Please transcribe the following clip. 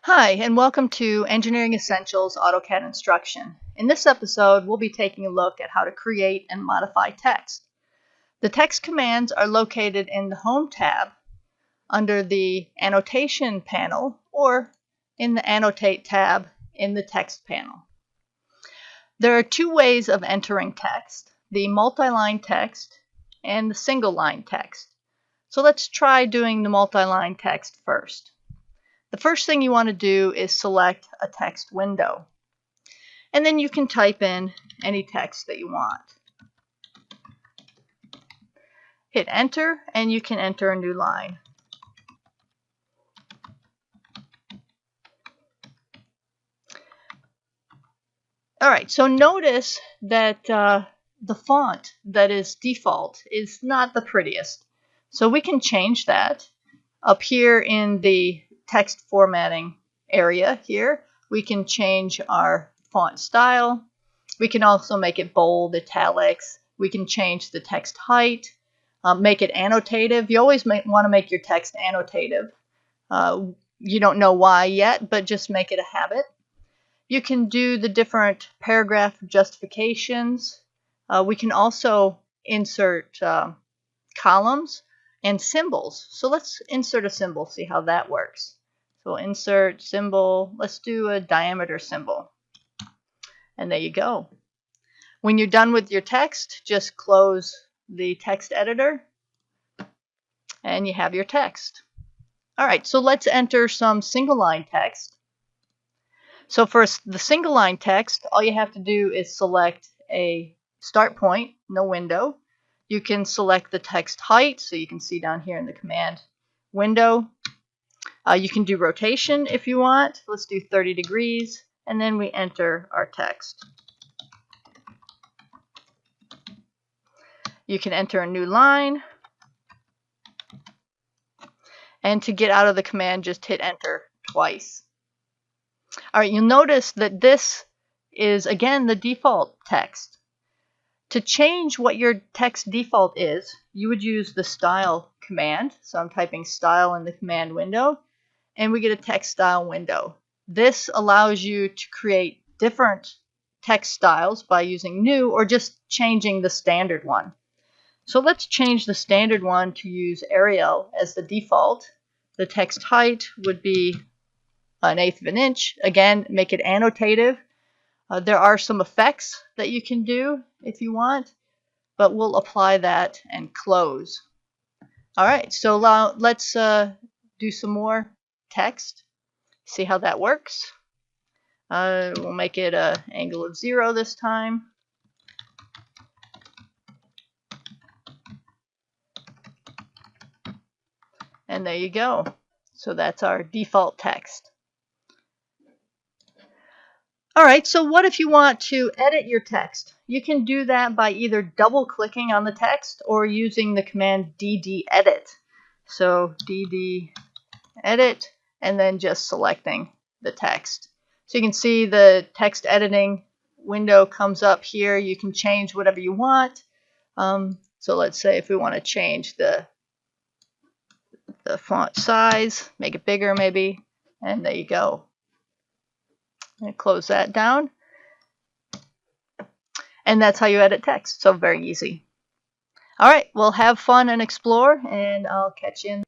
Hi, and welcome to Engineering Essentials AutoCAD Instruction. In this episode, we'll be taking a look at how to create and modify text. The text commands are located in the Home tab under the Annotation panel or in the Annotate tab in the Text panel. There are two ways of entering text, the multi-line text and the single-line text. So let's try doing the multi-line text first. The first thing you want to do is select a text window. And then you can type in any text that you want. Hit enter and you can enter a new line. Alright, so notice that the font that is default is not the prettiest. So we can change that. Up here in the text formatting area here, we can change our font style. We can also make it bold, italics. We can change the text height, make it annotative. You always want to make your text annotative. You don't know why yet, but just make it a habit. You can do the different paragraph justifications. We can also insert columns and symbols. So let's insert a symbol, see how that works. So insert symbol, let's do a diameter symbol. And there you go. When you're done with your text, just close the text editor and you have your text. Alright, so let's enter some single line text. So for the single line text, all you have to do is select a start point, no window. You can select the text height, so you can see down here in the command window. You can do rotation if you want. Let's do 30 degrees, and then we enter our text. You can enter a new line, and to get out of the command, just hit enter twice. Alright, you'll notice that this is, again, the default text. To change what your text default is, you would use the style command. So I'm typing style in the command window, and we get a text style window. This allows you to create different text styles by using new or just changing the standard one. So let's change the standard one to use Arial as the default. The text height would be 1/8 of an inch. Again, make it annotative. There are some effects that you can do if you want, but we'll apply that and close. Alright, so let's do some more text. See how that works. We'll make it an angle of 0 this time. And there you go. So that's our default text. Alright, so what if you want to edit your text? You can do that by either double-clicking on the text or using the command dd-edit. So dd-edit and then just selecting the text. So you can see the text editing window comes up here. You can change whatever you want. So let's say if we want to change the font size, make it bigger maybe, and there you go. And close that down. And that's how you edit text. So very easy. All right, well, have fun and explore, and I'll catch you in